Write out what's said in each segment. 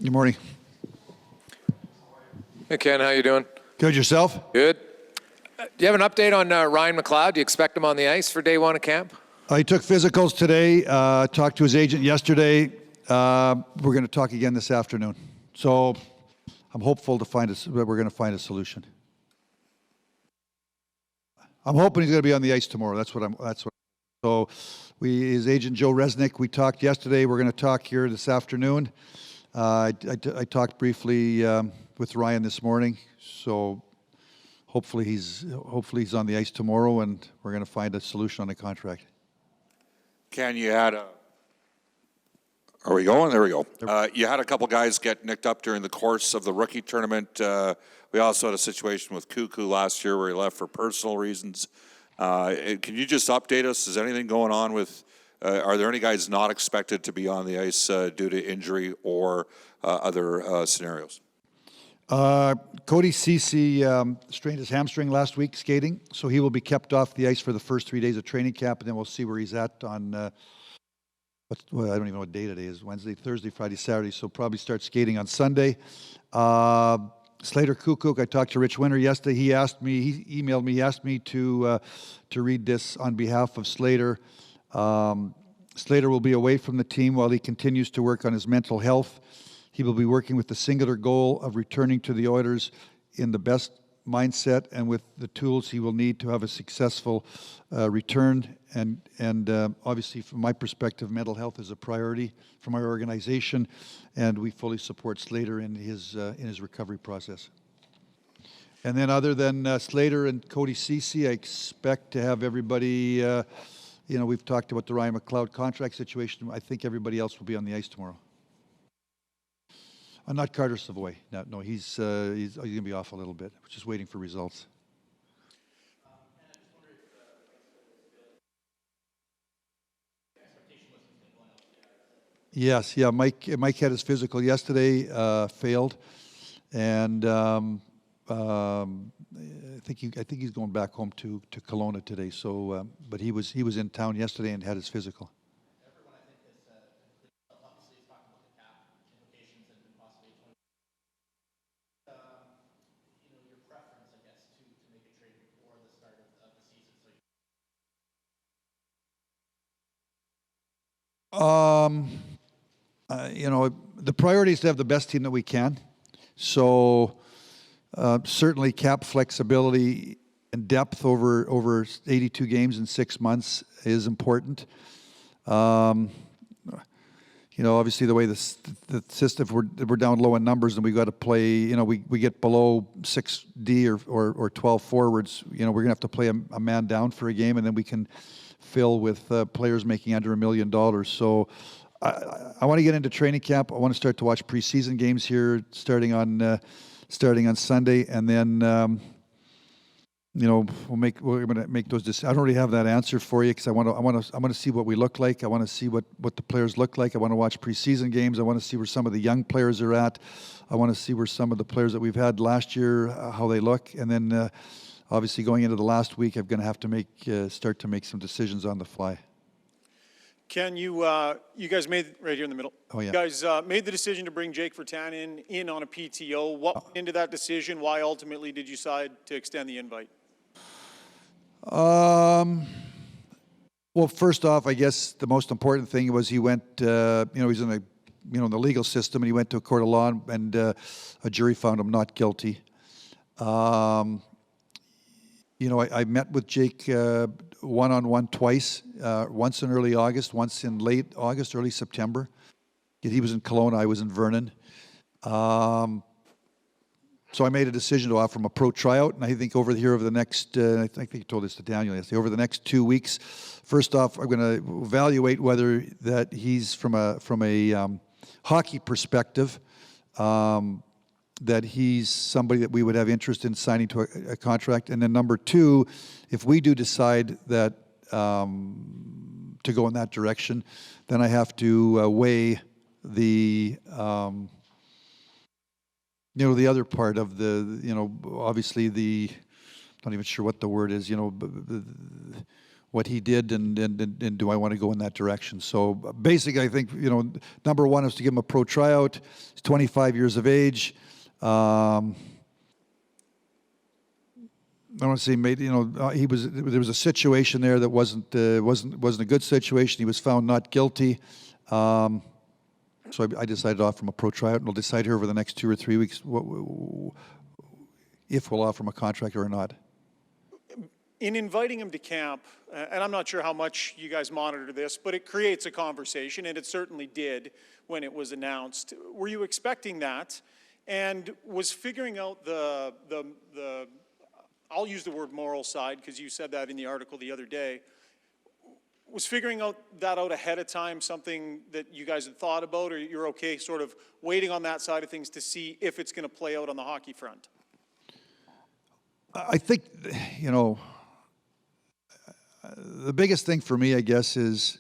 Good morning. Hey, Ken, how you doing? Good, yourself? Good. Do you have an update on Ryan McLeod? Do you expect him on the ice for day one of camp? He took physicals today, talked to his agent yesterday. We're going to talk again this afternoon. So I'm hopeful that we're going to find a solution. I'm hoping he's going to be on the ice tomorrow. So his agent Joe Resnick, we talked yesterday. We're going to talk here this afternoon. I talked briefly with Ryan this morning. So hopefully he's on the ice tomorrow, and we're going to find a solution on the contract. Ken, you had a... Are we going? There we go. You had a couple guys get nicked up during the course of the rookie tournament. We also had a situation with Cuckoo last year where he left for personal reasons. Can you just update us? Is anything going on with... are there any guys not expected to be on the ice due to injury or other scenarios? Cody Ceci strained his hamstring last week skating, so he will be kept off the ice for the first 3 days of training camp, and then we'll see where he's at on, I don't even know what day today is, Wednesday, Thursday, Friday, Saturday, so probably start skating on Sunday. Slater Kukuk, I talked to Rich Winter yesterday. He emailed me, he asked me to read this on behalf of Slater. Slater will be away from the team while he continues to work on his mental health. He will be working with the singular goal of returning to the Oilers in the best mindset and with the tools he will need to have a successful return. And obviously, from my perspective, mental health is a priority from our organization, and we fully support Slater in his recovery process. And then, other than Slater and Cody Ceci, I expect to have everybody. We've talked about the Ryan McLeod contract situation. I think everybody else will be on the ice tomorrow. Not Carter Savoy. No, he's going to be off a little bit. We're just waiting for results. Yes, yeah. Mike had his physical yesterday, failed, and I think he's going back home to Kelowna today. So, but he was in town yesterday and had his physical. Everyone, I think, is obviously talking about the cap implications and possibly your preference, I guess, to make a trade before the start of the season. The priority is to have the best team that we can. So certainly cap flexibility and depth over 82 games in 6 months is important. Obviously the way the system, if we're down low in numbers and we got to play, we get below 6D or 12 forwards, we're going to have to play a man down for a game, and then we can fill with players making under $1 million. So I want to get into training camp. I want to start to watch preseason games here starting on Sunday, and then we're going to make those decisions. I don't really have that answer for you because I want to see what we look like. I want to see what the players look like. I want to watch preseason games. I want to see where some of the young players are at. I want to see where some of the players that we've had last year, how they look, and then obviously going into the last week, I'm going to have to start to make some decisions on the fly. Ken, you guys made, right here in the middle. Oh, yeah. You guys made the decision to bring Jake Virtanen in on a PTO. What went into that decision? Why ultimately did you decide to extend the invite? Well, first off, I guess the most important thing was he went, he's in the legal system, and he went to a court of law, and a jury found him not guilty. I met with Jake one-on-one twice, once in early August, once in late August, early September. He was in Kelowna, I was in Vernon. So I made a decision to offer him a pro tryout, and I think over the next, I think you told this to Daniel yesterday, over the next 2 weeks, first off, I'm going to evaluate whether that he's from a hockey perspective, that he's somebody that we would have interest in signing to a contract. And then number two, if we do decide that to go in that direction, then I have to weigh the the other part of obviously I'm not even sure what the word is, what he did, and do I want to go in that direction? So basically, I think, number one is to give him a pro tryout. He's 25 years of age. I don't want to say there was a situation there that wasn't a good situation. He was found not guilty. So I decided to offer him a pro tryout, and we'll decide here over the next 2 or 3 weeks if we'll offer him a contract or not. In inviting him to camp, and I'm not sure how much you guys monitor this, but it creates a conversation, and it certainly did when it was announced. Were you expecting that? And was figuring out the I'll use the word moral side because you said that in the article the other day. Was figuring that out ahead of time something that you guys had thought about, or you're okay sort of waiting on that side of things to see if it's going to play out on the hockey front? I think, the biggest thing for me, I guess, is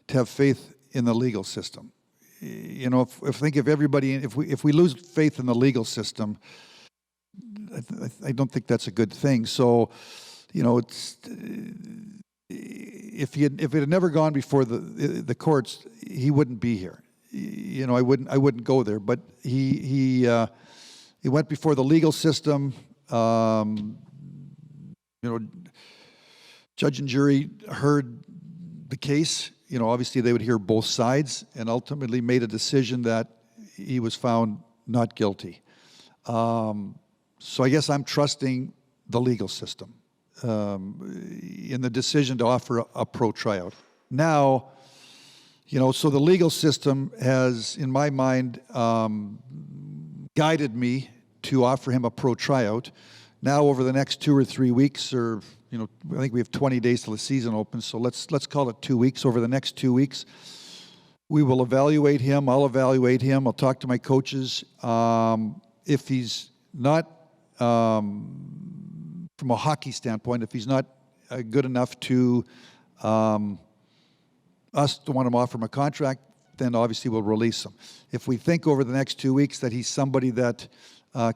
to have faith in the legal system. If we lose faith in the legal system, I don't think that's a good thing. So, if it had never gone before the courts, he wouldn't be here. I wouldn't go there. But he went before the legal system. Judge and jury heard the case. Obviously they would hear both sides, and ultimately made a decision that he was found not guilty. So I guess I'm trusting the legal system in the decision to offer a pro tryout. Now, so the legal system has, in my mind, guided me to offer him a pro tryout. Now, over the next 2 or 3 weeks, or I think we have 20 days till the season opens, so let's call it 2 weeks. Over the next 2 weeks, we will evaluate him. I'll evaluate him. I'll talk to my coaches. If he's not, from a hockey standpoint, if he's not good enough to us to want to offer him a contract, then obviously we'll release him. If we think over the next 2 weeks that he's somebody that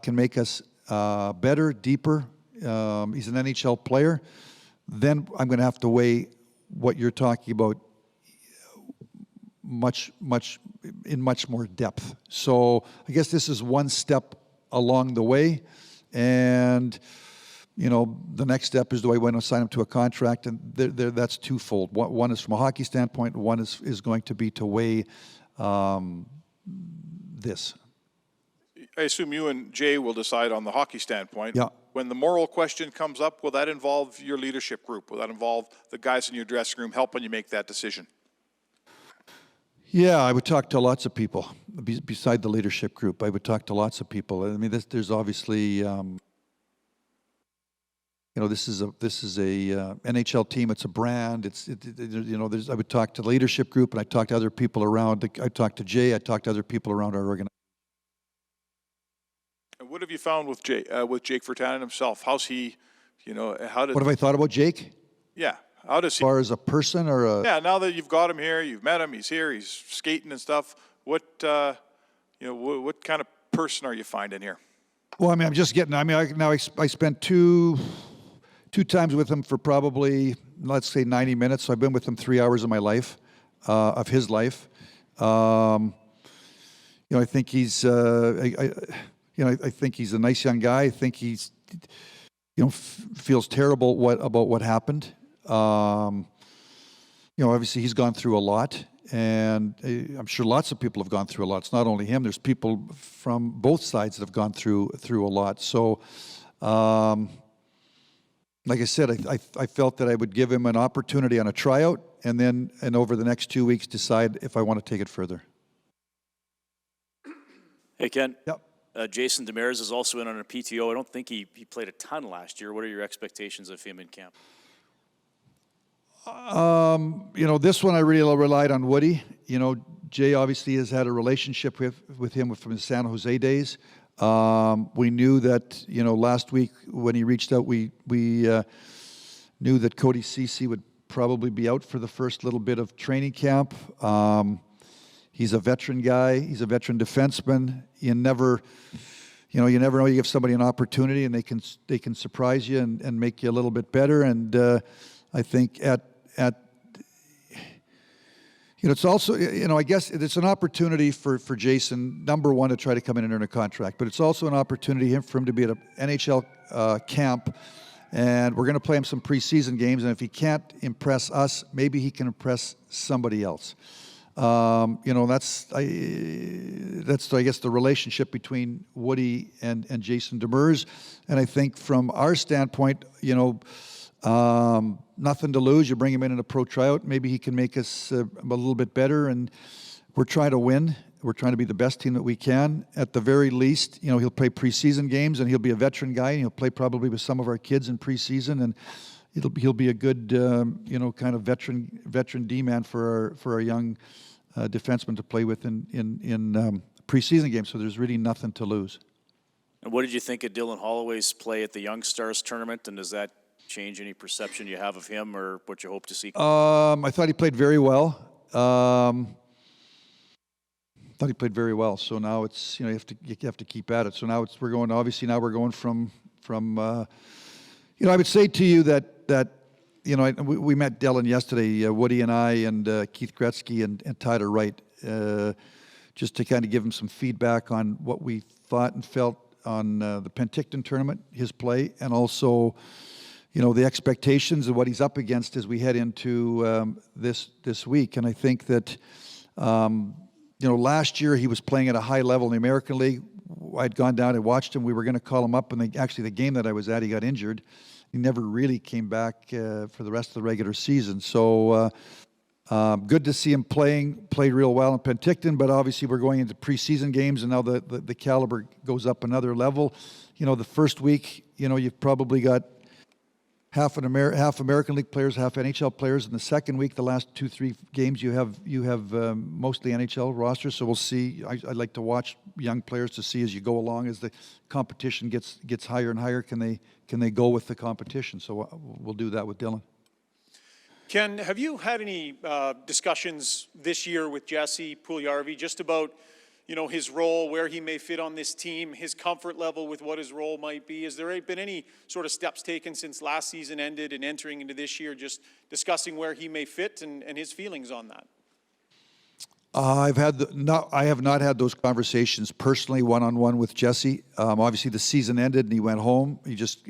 can make us better, deeper, he's an NHL player, then I'm going to have to weigh what you're talking about much more depth. So I guess this is one step along the way, and the next step is, do I want to sign him to a contract? And that's twofold. One is from a hockey standpoint, one is going to be to weigh this. I assume you and Jay will decide on the hockey standpoint. Yeah. When the moral question comes up, will that involve your leadership group? Will that involve the guys in your dressing room helping you make that decision? Yeah, I would talk to lots of people. Beside the leadership group, I would talk to lots of people. I mean, there's obviously, this is a NHL team. It's a brand. I would talk to the leadership group, and I talk to other people around. I talk to Jay. I talk to other people around our organization. What have you found with Jake Virtanen himself? How's he, What have I thought about Jake? Yeah. How does he? As far as a person or a? Yeah, now that you've got him here, you've met him, he's here, he's skating and stuff. What kind of person are you finding here? Well, I mean, I spent two times with him for probably, let's say, 90 minutes. So I've been with him 3 hours of my life, of his life. I think he's, I think he's a nice young guy. I think he's, feels terrible about what happened. Obviously he's gone through a lot, and I'm sure lots of people have gone through a lot. It's not only him. There's people from both sides that have gone through a lot. So, like I said, I felt that I would give him an opportunity on a tryout, and over the next 2 weeks decide if I want to take it further. Hey, Ken. Yep. Jason Demers is also in on a PTO. I don't think he played a ton last year. What are your expectations of him in camp? This one I really relied on Woody. Jay obviously has had a relationship with him from his San Jose days. We knew that, last week when he reached out, we knew that Cody Ceci would probably be out for the first little bit of training camp. He's a veteran guy. He's a veteran defenseman. You never know. You give somebody an opportunity, and they can surprise you and make you a little bit better. And I think it's also, I guess it's an opportunity for Jason, number one, to try to come in and earn a contract, but it's also an opportunity for him to be at an NHL camp, and we're going to play him some preseason games, and if he can't impress us, maybe he can impress somebody else. That's I guess the relationship between Woody and Jason Demers, and I think from our standpoint, nothing to lose. You bring him in a pro tryout. Maybe he can make us a little bit better, and we're trying to win. We're trying to be the best team that we can. At the very least, he'll play preseason games, and he'll be a veteran guy, and he'll play probably with some of our kids in preseason, and he'll be a good, kind of veteran D-man for our young defenseman to play with in preseason games. So there's really nothing to lose. And what did you think of Dylan Holloway's play at the Young Stars tournament, and does that change any perception you have of him or what you hope to see? I thought he played very well. So now it's you have to keep at it. So now we're going from I would say to you that we met Dylan yesterday, Woody and I and Keith Gretzky and Tyler Wright, just to kind of give him some feedback on what we thought and felt on the Penticton tournament, his play, and also the expectations of what he's up against as we head into this week. And I think that last year he was playing at a high level in the American League. I'd gone down and watched him. We were going to call him up, and the game that I was at, he got injured. He never really came back for the rest of the regular season. So good to see him played real well in Penticton, but obviously we're going into preseason games, and now the caliber goes up another level. The first week, you've probably got half American League players, half NHL players. In the second week, the last 2-3 games, you have mostly NHL rosters. So we'll see. I'd like to watch young players to see as you go along, as the competition gets higher and higher. Can they go with the competition? So we'll do that with Dylan. Ken, have you had any discussions this year with Jesse Puljujarvi just about his role, where he may fit on this team, his comfort level with what his role might be? Has there been any sort of steps taken since last season ended and entering into this year, just discussing where he may fit and his feelings on that? I have not had those conversations personally, one-on-one with Jesse. Obviously, the season ended and he went home. I just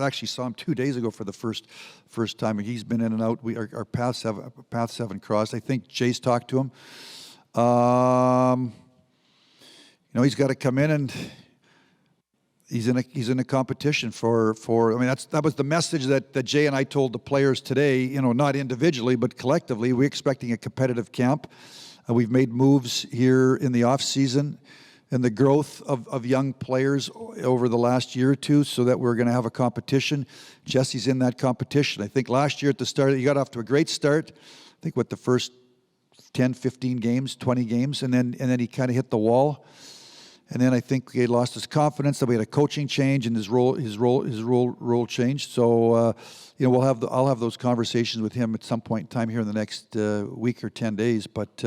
actually saw him 2 days ago for the first time. He's been in and out. Our paths haven't crossed. I think Jay's talked to him. He's got to come in, and he's in a competition for. That was the message that Jay and I told the players today. Not individually but collectively. We're expecting a competitive camp. We've made moves here in the off season and the growth of young players over the last year or two, so that we're going to have a competition. Jesse's in that competition. I think last year at the start, he got off to a great start. I think the first 10, 15 games, 20 games, and then he kind of hit the wall. And then I think he lost his confidence. Then we had a coaching change, and his role changed. So I'll have those conversations with him at some point in time here in the next week or 10 days. But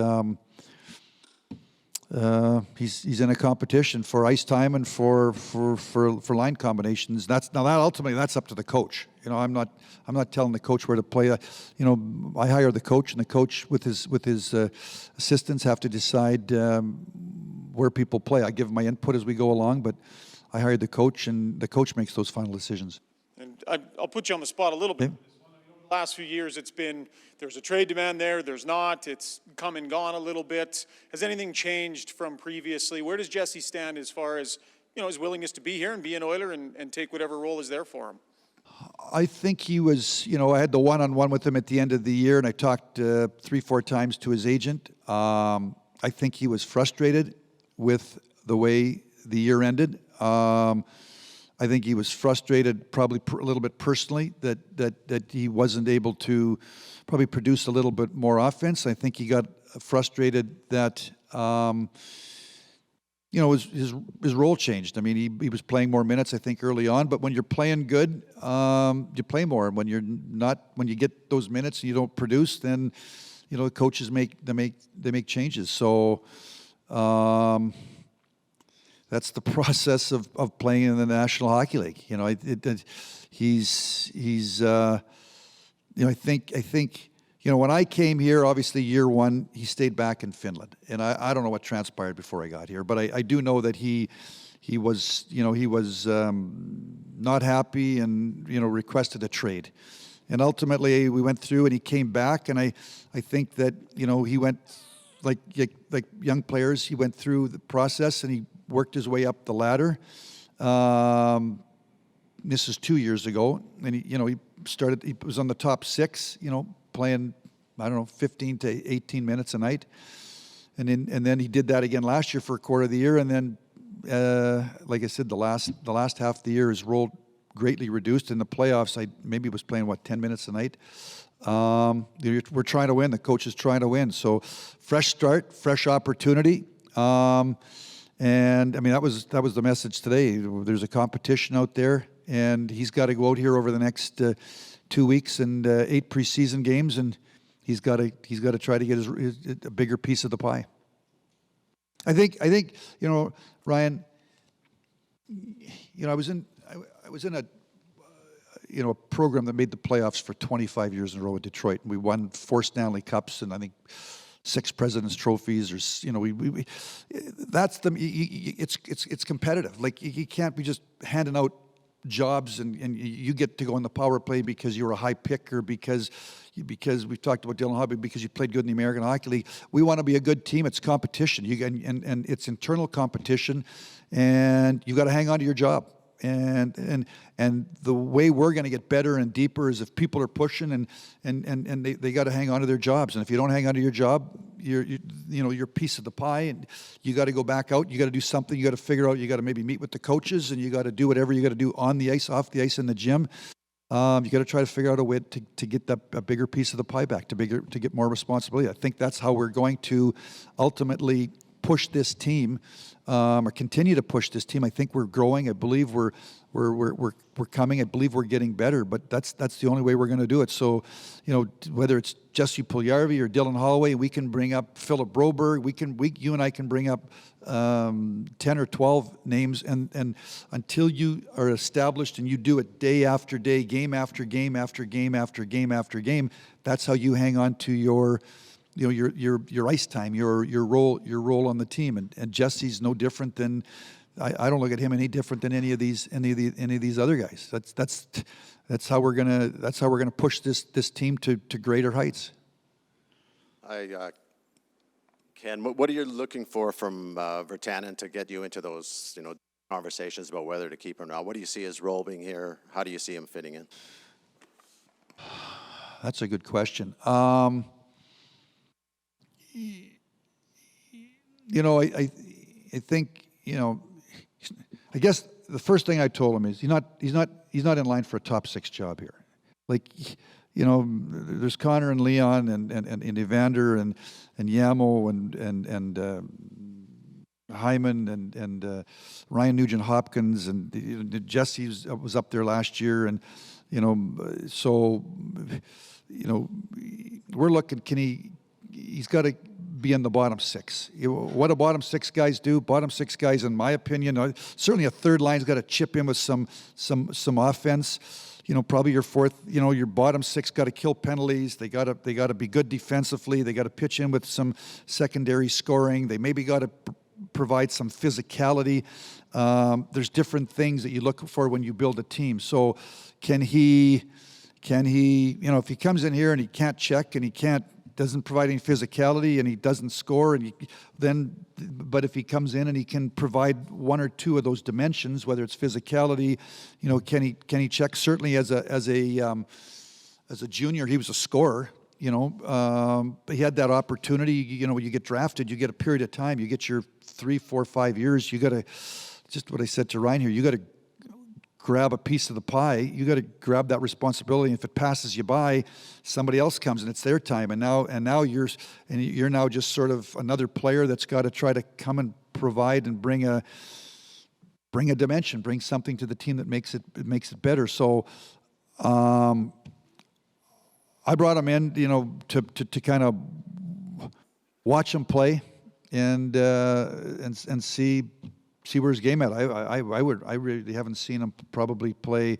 he's in a competition for ice time and for line combinations. Ultimately that's up to the coach. I'm not telling the coach where to play. I hire the coach, and the coach with his assistants have to decide where people play. I give my input as we go along, but I hire the coach, and the coach makes those final decisions. And I'll put you on the spot a little bit. The last few years, it's been, there's a trade demand there's not. It's come and gone a little bit. Has anything changed from previously? Where does Jesse stand as far as, his willingness to be here and be an Oiler and take whatever role is there for him? I think he was, I had the one-on-one with him at the end of the year, and I talked 3-4 times to his agent. I think he was frustrated with the way the year ended. I think he was frustrated probably a little bit personally that he wasn't able to probably produce a little bit more offense. I think he got frustrated that his role changed. He was playing more minutes, I think, early on. But when you're playing good, you play more. And when you're not, when you get those minutes and you don't produce, then the coaches make changes. So that's the process of playing in the National Hockey League. You know, he's you know, I think, you know, when I came here, obviously year one, he stayed back in Finland, and I don't know what transpired before I got here, but I do know that he was, you know, he was not happy and, you know, requested a trade. And ultimately we went through and he came back, and I think that, you know, he went like young players, he went through the process and he worked his way up the ladder. This is 2 years ago, and he was on the top 6, you know, playing, I don't know, 15 to 18 minutes a night. And then he did that again last year for a quarter of the year, and then like I said, the last half of the year his role greatly reduced. In the playoffs, maybe was playing 10 minutes a night. We're trying to win. The coach is trying to win. So fresh start, fresh opportunity. And I mean, that was the message today. There's a competition out there, and he's got to go out here over the next 2 weeks and 8 preseason games, and he's got to try to get a bigger piece of the pie. I think you know, Ryan. You know, I was in a you know, a program that made the playoffs for 25 years in a row with Detroit, and we won 4 Stanley Cups and I think 6 President's Trophies, or you know, we that's it's competitive. Like you can't be just handing out jobs and you get to go in the power play because you're a high pick, or because we've talked about Dylan Hobby, because you played good in the American Hockey League. We want to be a good team. It's competition. And it's internal competition, and you got to hang on to your job. And the way we're going to get better and deeper is if people are pushing and they got to hang on to their jobs. And if you don't hang on to your job, you're a piece of the pie, and you got to go back out. You got to do something. You got to figure out. You got to maybe meet with the coaches, and you got to do whatever you got to do on the ice, off the ice, in the gym. You got to try to figure out a way to get a bigger piece of the pie back, to get more responsibility. I think that's how we're going to ultimately push this team, or continue to push this team. I think we're growing. I believe we're coming. I believe we're getting better. But that's the only way we're going to do it. So, you know, whether it's Jesse Puljujarvi or Dylan Holloway, we can bring up Philip Broberg. You and I can bring up 10 or 12 names, and until you are established and you do it day after day, game after game after game after game after game, that's how you hang on to your ice time, your role on the team. And Jesse's no different than, I don't look at him any different than any of these other guys. That's how we're gonna push this team to greater heights. Ken, what are you looking for from Virtanen to get you into those, you know, conversations about whether to keep him or not? What do you see his role being here? How do you see him fitting in? That's a good question. You know, I think, you know, I guess the first thing I told him is he's not in line for a top 6 job here. Like, you know, there's Connor and Leon and Evander and Yamo and Hyman and Ryan Nugent Hopkins, and Jesse was up there last year, and you know, so you know, we're looking. He's got to be in the bottom 6. What do bottom 6 guys do? Bottom 6 guys, in my opinion, certainly a third line's got to chip in with some offense. You know, probably your fourth. You know, your bottom 6 got to kill penalties. They got to be good defensively. They got to pitch in with some secondary scoring. They maybe got to provide some physicality. There's different things that you look for when you build a team. So, can he? You know, if he comes in here and he can't check and he doesn't provide any physicality and he doesn't score, but if he comes in and he can provide 1 or 2 of those dimensions, whether it's physicality, you know, can he check? Certainly as a junior, he was a scorer. You know, he had that opportunity. You know, when you get drafted, you get a period of time. You get your 3, 4, 5 years. You got to, just what I said to Ryan here, you got to grab a piece of the pie. You got to grab that responsibility. If it passes you by, somebody else comes and it's their time. And now you're now just sort of another player that's got to try to come and provide and bring a dimension, bring something to the team that makes it better. So, I brought him in, you know, to kind of watch him play and see see where his game at. I really haven't seen him probably play,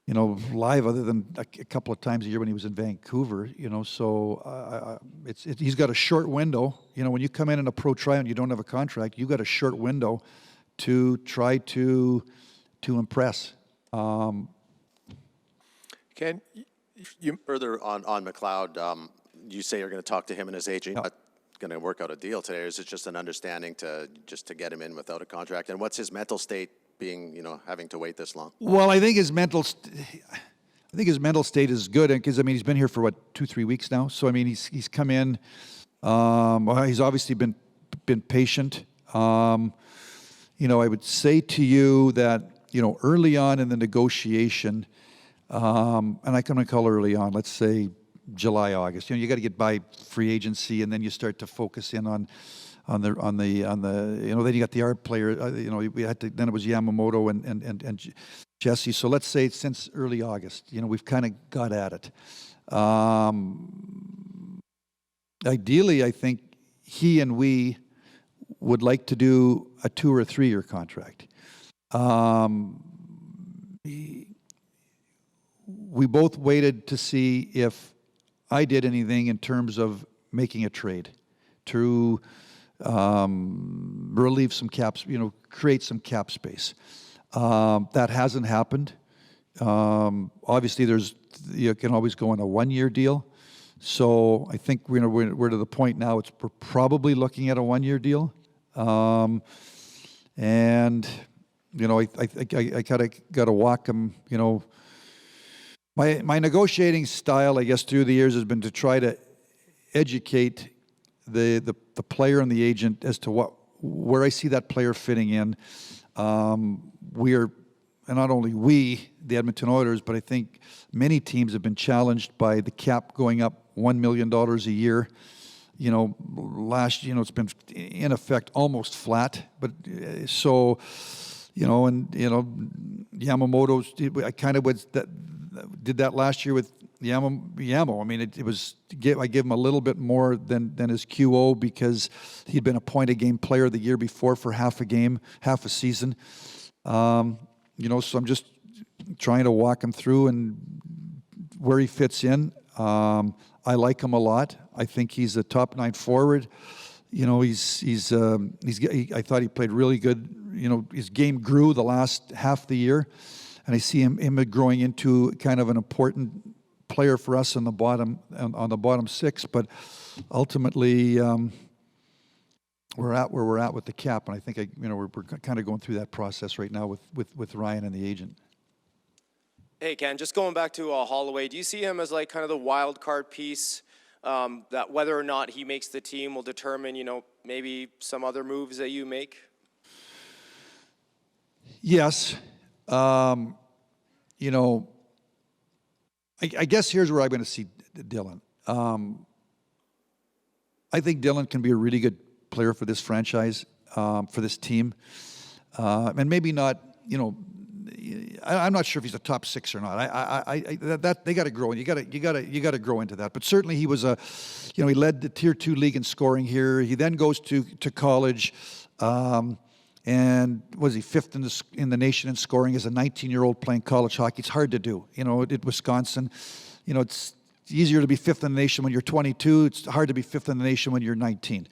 live other than a couple of times a year when he was in Vancouver. So he's got a short window. When you come in a pro trial and you don't have a contract, you've got a short window to try to impress. Ken, you Further on McLeod, you say you're going to talk to him and his agent. Not going to work out a deal today, or is it just an understanding to get him in without a contract? And what's his mental state being, having to wait this long? Well, I think his mental state is good, because he's been here for 2-3 weeks now. So he's come in. He's obviously been patient. I would say to you that early on in the negotiation, and I'm going to call early on, let's say July, August. You got to get by free agency, and then you start to focus in on the then you got the art player. We had to. Then it was Yamamoto and Jesse. So let's say since early August, we've kind of got at it. Ideally, I think he and we would like to do a 2 or 3 year contract. We both waited to see if I did anything in terms of making a trade to relieve some caps, create some cap space. That hasn't happened. Obviously, you can always go on a 1 year deal. So I think we're to the point now. We're probably looking at a 1 year deal, and I kind of got to walk him. My negotiating style, I guess, through the years has been to try to educate the player and the agent as to where I see that player fitting in. And not only we, the Edmonton Oilers, but I think many teams have been challenged by the cap going up $1 million a year. Last year, it's been in effect almost flat. But so, Yamamoto's. I kind of did that last year with Yamo. I gave him a little bit more than his QO because he'd been a point a game player the year before for half a season. So I'm just trying to walk him through and where he fits in. I like him a lot. I think he's a top 9 forward. I thought he played really good. His game grew the last half the year, and I see him growing into kind of an important player for us on the bottom 6. But ultimately, we're at where we're at with the cap, and I think we're kind of going through that process right now with Ryan and the agent. Hey, Ken, just going back to Holloway, do you see him as like kind of the wild card piece that whether or not he makes the team will determine, maybe some other moves that you make? Yes. I guess here's where I'm going to see Dylan. I think Dylan can be a really good player for this franchise, for this team. And maybe not, I'm not sure if he's a top 6 or not. They got to grow, and you got to grow into that. But certainly he was he led the Tier 2 league in scoring here. He then goes to college, and was he 5th in the nation in scoring as a 19-year-old playing college hockey? It's hard to do. At Wisconsin, it's easier to be 5th in the nation when you're 22. It's hard to be 5th in the nation when you're 19.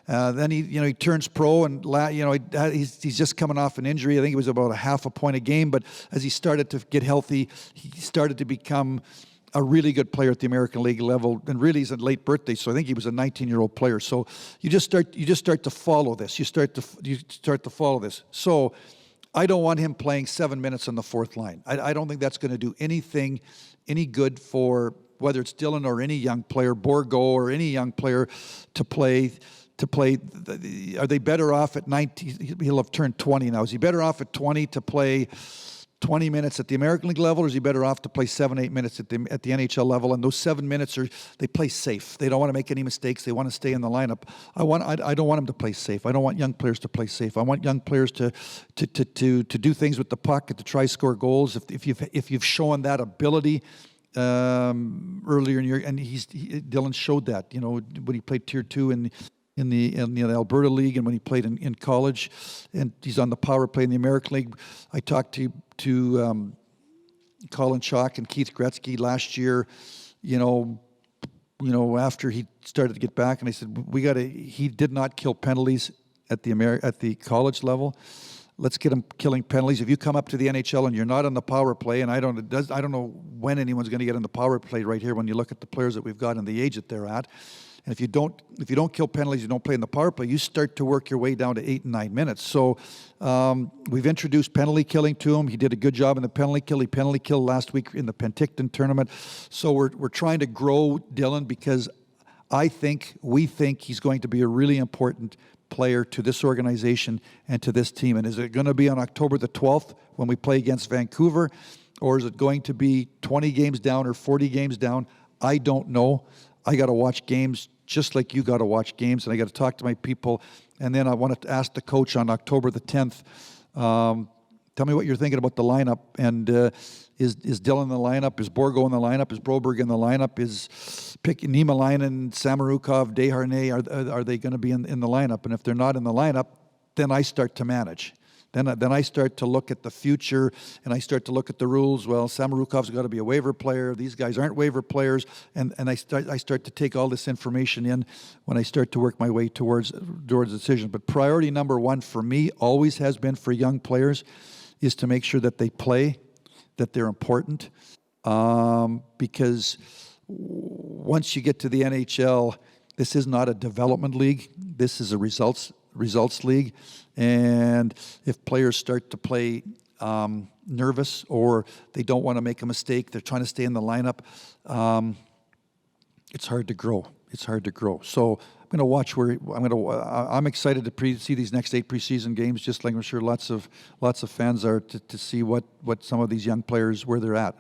Then he turns pro, and he's just coming off an injury. I think it was about a half a point a game. But as he started to get healthy, he started to become a really good player at the American League level. And really, he's a late birthday, so I think he was a 19-year-old player. So you just start to follow this. You start to follow this. So I don't want him playing 7 minutes on the 4th line. I don't think that's going to do any good for whether it's Dylan or any young player, Borgo or any young player to play. Are they better off at 19? He'll have turned 20 now. Is he better off at 20 to play 20 minutes at the American League level, or is he better off to play 7-8 minutes at the NHL level? And those 7 minutes they play safe. They don't want to make any mistakes. They want to stay in the lineup. I don't want them to play safe. I don't want young players to play safe. I want young players to do things with the puck and to try score goals. If you've shown that ability earlier in your, and Dylan showed that, when he played Tier 2 and in the Alberta League and when he played in college, and he's on the power play in the American League. I talked to Colin Chalk and Keith Gretzky last year, after he started to get back, and I said, he did not kill penalties at the college level. Let's get him killing penalties. If you come up to the NHL and you're not on the power play, and I don't know when anyone's going to get on the power play right here when you look at the players that we've got and the age that they're at. And if you don't kill penalties, you don't play in the power play, you start to work your way down to 8 and 9 minutes. So we've introduced penalty killing to him. He did a good job in the penalty kill. He penalty killed last week in the Penticton tournament. So we're trying to grow Dylan because we think he's going to be a really important player to this organization and to this team. And is it going to be on October the 12th when we play against Vancouver, or is it going to be 20 games down or 40 games down? I don't know. I got to watch games just like you got to watch games, and I got to talk to my people. And then I wanted to ask the coach on October the 10th, tell me what you're thinking about the lineup. And is Dylan in the lineup? Is Borgo in the lineup? Is Broberg in the lineup? Is Niemelainen, Samorukov, Desharnais, are they going to be in the lineup? And if they're not in the lineup, then I start to manage. Then I start to look at the future, and I start to look at the rules. Well, Samarukov's got to be a waiver player. These guys aren't waiver players, and I start to take all this information in when I start to work my way towards a decision. But priority number one for me always has been for young players is to make sure that they play, that they're important, because once you get to the NHL, this is not a development league. This is a results league. And if players start to play nervous or they don't want to make a mistake, they're trying to stay in the lineup, it's hard to grow. So I'm going to watch I'm excited to see these next 8 preseason games, just like I'm sure lots of fans are, to see what some of these young players, where they're at.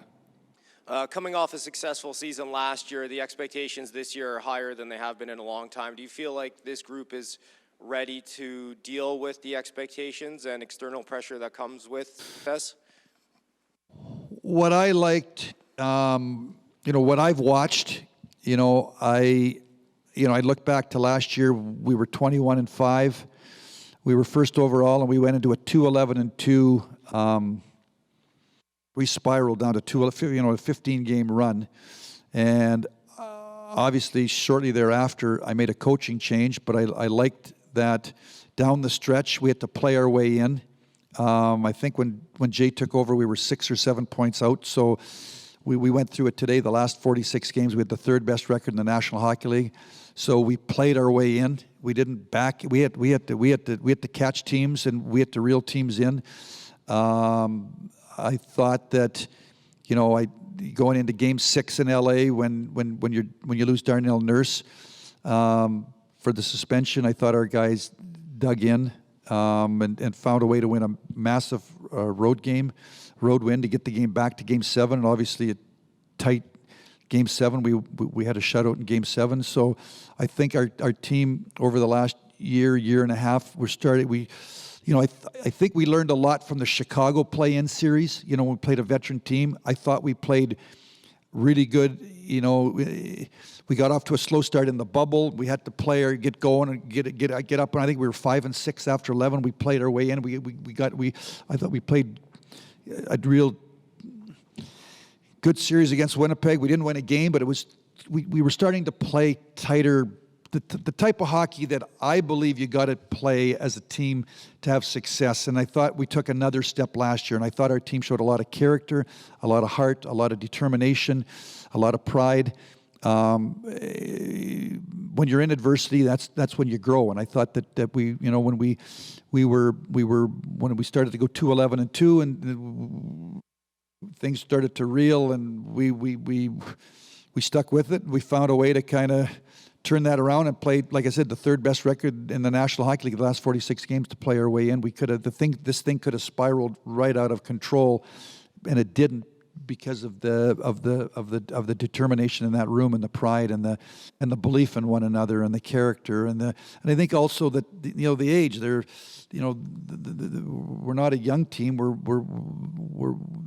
Coming off a successful season last year, the expectations this year are higher than they have been in a long time. Do you feel like this group is ready to deal with the expectations and external pressure that comes with this? What I liked, what I've watched, I look back to last year. We were 21-5. We were first overall, and we went into a 2-11-2. We spiraled down to a 15-game run, and obviously shortly thereafter, I made a coaching change. But I liked that down the stretch we had to play our way in. I think when Jay took over, we were 6 or 7 points out. So we went through it today. The last 46 games, we had the 3rd best record in the National Hockey League. So we played our way in. We didn't back. We had to catch teams, and we had to reel teams in. I thought that, going into Game 6 in LA when you lose Darnell Nurse for the suspension, I thought our guys dug in and found a way to win a massive road win to get the game back to Game 7, and obviously a tight Game 7. We had a shutout in Game 7. So I think our team over the last year and a half, I think we learned a lot from the Chicago play-in series. When we played a veteran team, I thought we played really good. We got off to a slow start in the bubble. We had to play or get going and get up. And I think we were 5-6 after 11. We played our way in. I thought we played a real good series against Winnipeg. We didn't win a game, but we were starting to play tighter. The type of hockey that I believe you got to play as a team to have success. And I thought we took another step last year, and I thought our team showed a lot of character, a lot of heart, a lot of determination, a lot of pride. When you're in adversity, that's when you grow. And I thought that we, when we started to go 2-11-2, and things started to reel, and we stuck with it. We found a way to kind of turn that around and played, like I said, the 3rd best record in the National Hockey League the last 46 games to play our way in. This thing could have spiraled right out of control, and it didn't because of the determination in that room, and the pride, and the belief in one another, and the character, and I think also that the age. We're not a young team.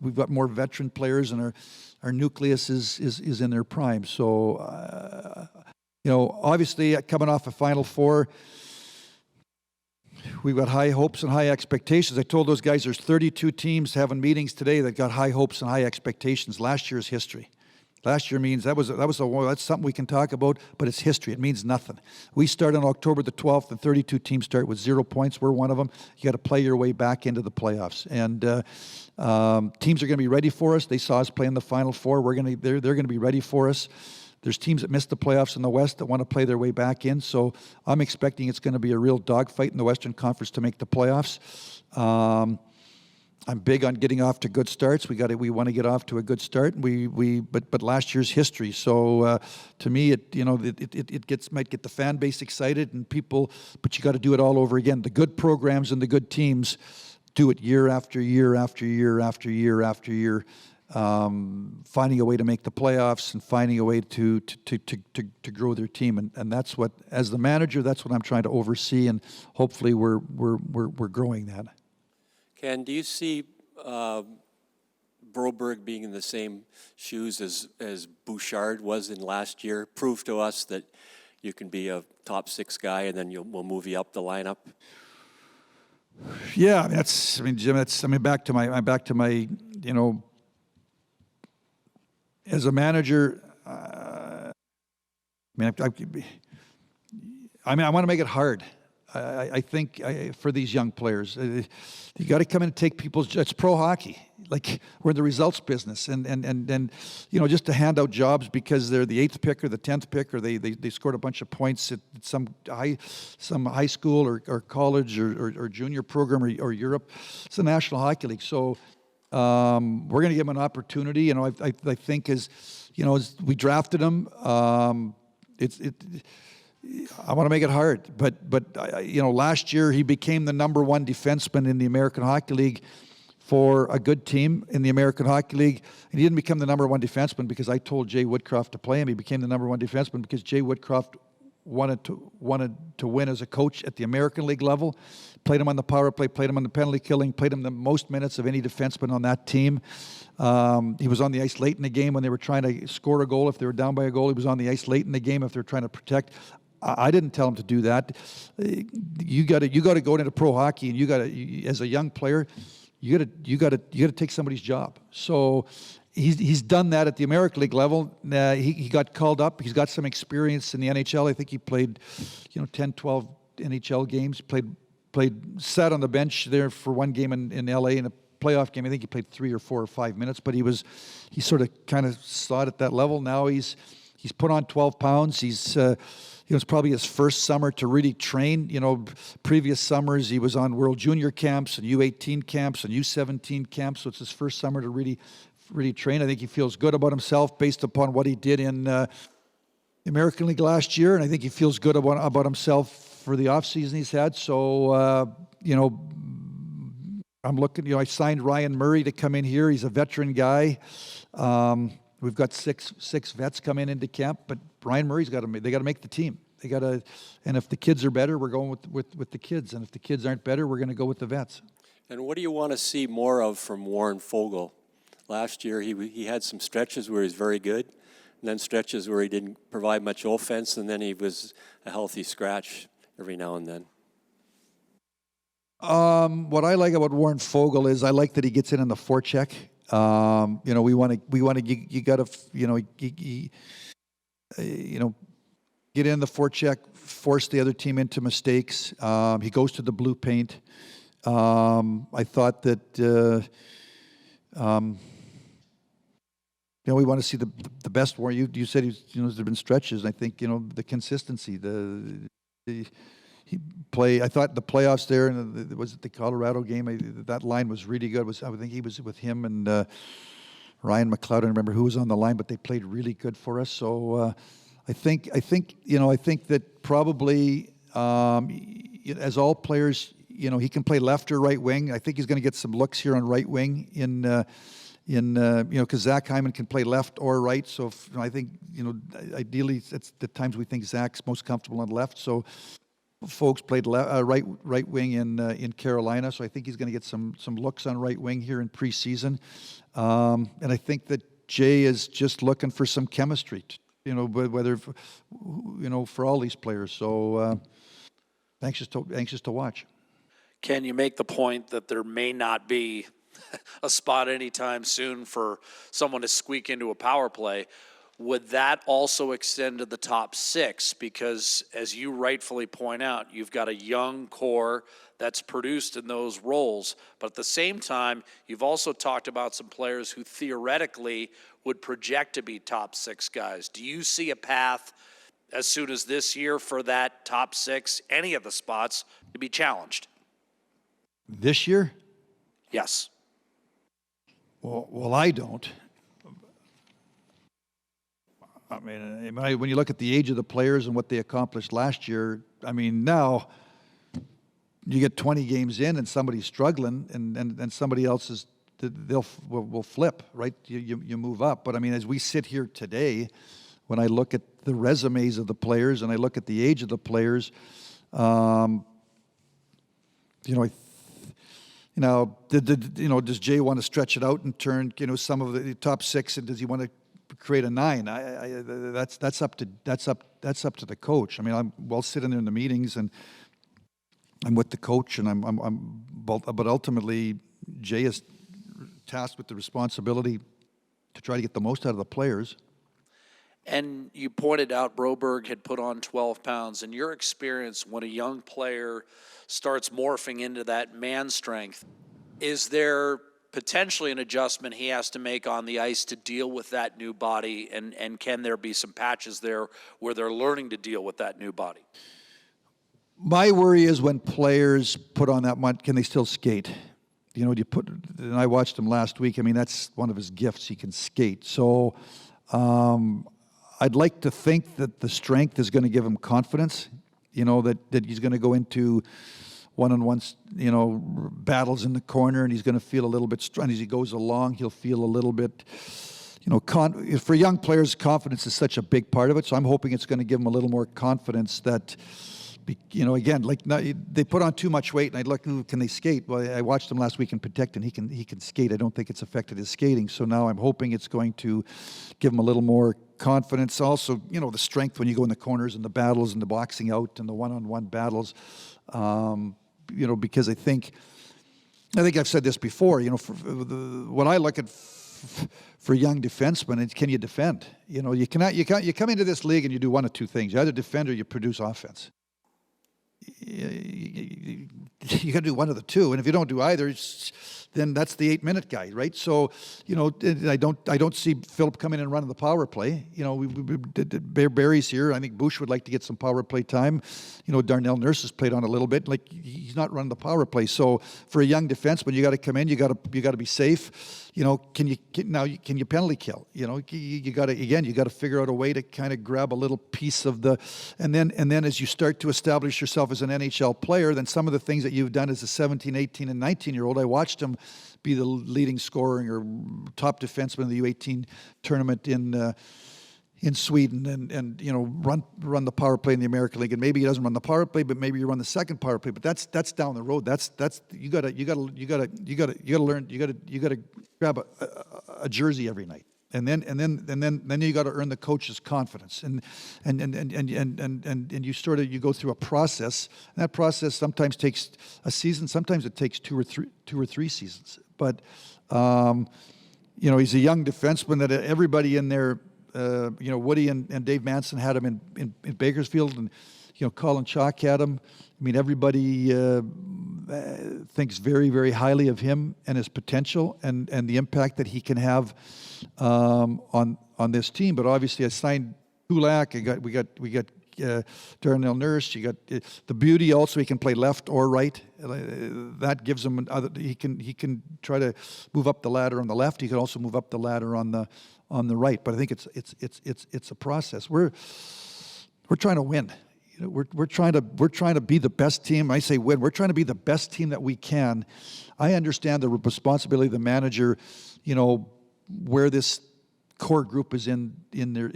We've got more veteran players, and our nucleus is in their prime. So Obviously coming off a Final Four, we've got high hopes and high expectations. I told those guys there's 32 teams having meetings today that got high hopes and high expectations. Last year's history. Last year means that's something we can talk about, but it's history. It means nothing. We start on October the 12th, and 32 teams start with 0 points. We're one of them. You got to play your way back into the playoffs, and teams are going to be ready for us. They saw us play in the Final Four. They're going to be ready for us. There's teams that missed the playoffs in the West that want to play their way back in. So I'm expecting it's going to be a real dogfight in the Western Conference to make the playoffs. I'm big on getting off to good starts. We want to get off to a good start. But last year's history. So to me, it might get the fan base excited and people, but you got to do it all over again. The good programs and the good teams do it year after year after year after year after year, finding a way to make the playoffs and finding a way to grow their team. And that's what, as the manager, that's what I'm trying to oversee. And hopefully we're growing that. Ken, do you see Broberg being in the same shoes as Bouchard was in last year? Prove to us that you can be a top 6 guy, and then we'll move you up the lineup. Yeah, Jim. Back to my. As a manager, I want to make it hard. I think for these young players, you got to come in and take people's. It's pro hockey. Like, we're in the results business, and just to hand out jobs because they're the 8th pick or the 10th pick, or they scored a bunch of points at some high school or college or junior program or Europe. It's the National Hockey League, so we're going to give them an opportunity. I think as we drafted him, I want to make it hard, but last year he became the #1 defenseman in the American Hockey League for a good team in the American Hockey League. And he didn't become the #1 defenseman because I told Jay Woodcroft to play him. He became the #1 defenseman because Jay Woodcroft wanted to win as a coach at the American League level. Played him on the power play, played him on the penalty killing, played him the most minutes of any defenseman on that team. He was on the ice late in the game when they were trying to score a goal. If they were down by a goal, he was on the ice late in the game if they were trying to protect. I didn't tell him to do that. You got to go into pro hockey, and as a young player, you got to take somebody's job. So he's done that at the American League level. He got called up. He's got some experience in the NHL. I think he played 10, 12 NHL games. Sat on the bench there for one game in LA in a playoff game. I think he played 3 or 4 or 5 minutes, but he sort of kind of saw it at that level. Now he's put on 12 pounds. It's probably his first summer to really train. Previous summers he was on World Junior camps and U18 camps and U17 camps, so it's his first summer to really train. I think he feels good about himself based upon what he did in the American League last year, and I think he feels good about himself for the offseason he's had. So, I'm looking, I signed Ryan Murray to come in here. He's a veteran guy. We've got six vets coming into camp, but Ryan Murray's got to make the team. And if the kids are better, we're going with the kids. And if the kids aren't better, we're going to go with the vets. And what do you want to see more of from Warren Fogle? Last year, he had some stretches where he was very good, and then stretches where he didn't provide much offense, and then he was a healthy scratch every now and then. What I like about Warren Fogle is I like that he gets in the forecheck. You got to, get in the forecheck, force the other team into mistakes. He goes to the blue paint. I thought that, we want to see the best Warren. You said there's been stretches. I think the consistency, I thought the playoffs there, and was it the Colorado game? That line was really good. I think he was with him and Ryan McLeod. I don't remember who was on the line, but they played really good for us. So I think that probably as all players, he can play left or right wing. I think he's going to get some looks here on right wing because Zach Hyman can play left or right. So I think ideally it's the times we think Zach's most comfortable on left. So folks played right wing in Carolina, so I think he's going to get some looks on right wing here in preseason. And I think that Jay is just looking for some chemistry whether, for all these players. So anxious to watch. Can you make the point that there may not be a spot anytime soon for someone to squeak into a power play? Would that also extend to the top six? Because as you rightfully point out, you've got a young core that's produced in those roles. But at the same time, you've also talked about some players who theoretically would project to be top six guys. Do you see a path as soon as this year for that top six, any of the spots, to be challenged? This year? Yes. Well, I don't. I mean, when you look at the age of the players and what they accomplished last year, I mean, now you get 20 games in and somebody's struggling and somebody else will flip, right? You move up. But I mean, as we sit here today, when I look at the resumes of the players and I look at the age of the players, does Jay want to stretch it out and turn, some of the top six, and does he want to create a nine? That's up to the coach. I mean, I'll sit in there in the meetings and I'm with the coach, and but ultimately Jay is tasked with the responsibility to try to get the most out of the players. And you pointed out Broberg had put on 12 pounds. In your experience, when a young player starts morphing into that man strength, is there potentially an adjustment he has to make on the ice to deal with that new body? And can there be some patches there where they're learning to deal with that new body? My worry is when players put on that much, can they still skate? And I watched him last week. I mean, that's one of his gifts. He can skate. So I'd like to think that the strength is going to give him confidence, that he's going to go into one-on-one, battles in the corner, and he's going to feel a little bit strong. As he goes along, he'll feel a little bit, for young players, confidence is such a big part of it. So I'm hoping it's going to give him a little more confidence that, again, they put on too much weight, and I'd look, can they skate? Well, I watched him last week in Penticton. He can skate. I don't think it's affected his skating. So now I'm hoping it's going to give him a little more confidence. Also, the strength when you go in the corners and the battles and the boxing out and the one-on-one battles. Because I think I've said this before. When I look at for young defensemen, can you defend? You cannot. You come into this league and you do one of two things: you either defend or you produce offense. You got to do one of the two, and if you don't do either, then that's the 8-minute guy, right? So, I don't see Philip coming in and running the power play. Barry's here. I think Bush would like to get some power play time. Darnell Nurse has played on a little bit. Like, he's not running the power play. So for a young defenseman, you got to come in. You got to be safe. Can you penalty kill? You got to figure out a way to kind of grab a little piece of the, and then as you start to establish yourself as an NHL player, then some of the things that you've done as a 17, 18, and 19-year-old, I watched him be the leading scoring or top defenseman of the U18 tournament in Sweden, and run the power play in the American League. And maybe he doesn't run the power play, but maybe you run the second power play. But that's down the road. That's you gotta learn. You gotta grab a jersey every night, and then you got to earn the coach's confidence, and you go through a process. And that process sometimes takes a season. Sometimes it takes two or three seasons. But he's a young defenseman that everybody in there. Woody and Dave Manson had him in Bakersfield, and Colin Chalk had him. I mean, everybody thinks very, very highly of him and his potential and the impact that he can have on this team. But obviously, I signed Kulak. We got Darnell Nurse. You got the beauty also. He can play left or right. That gives him he can try to move up the ladder on the left. He can also move up the ladder on the right. But I think it's a process. We're trying to win. We're trying to be the best team. I say win. We're trying to be the best team that we can. I understand the responsibility of the manager. Where this core group is in their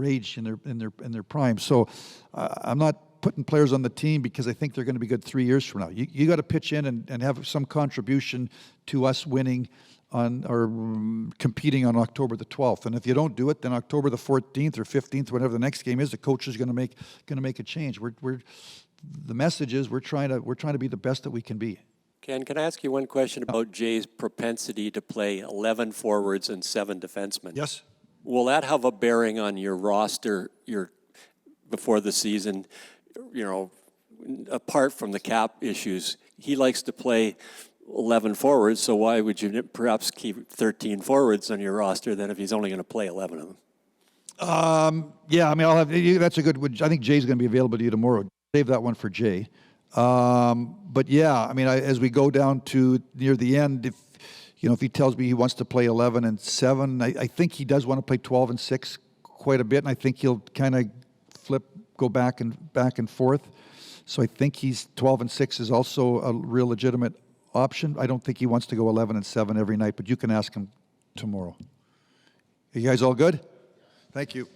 age, in their prime. So I'm not putting players on the team because I think they're going to be good 3 years from now. You got to pitch in and have some contribution to us winning competing on October the 12th. And if you don't do it, then October the 14th or 15th, whatever the next game is, the coach is going to make a change. The message is we're trying to be the best that we can be. Ken, can I ask you one question about Jay's propensity to play 11 forwards and 7 defensemen? Yes. Will that have a bearing on your roster before the season? You know, apart from the cap issues, he likes to play 11 forwards, so why would you perhaps keep 13 forwards on your roster then if he's only going to play 11 of them? Yeah, I mean, that's a good. I think Jay's going to be available to you tomorrow. Save that one for Jay. But yeah, I mean, as we go down to near the end, if he tells me he wants to play 11 and 7, I think he does want to play 12 and 6 quite a bit, and I think he'll kind of go back and forth. So I think 12 and 6 is also a real legitimate option. I don't think he wants to go 11 and 7 every night, but you can ask him tomorrow. Are you guys all good? Thank you.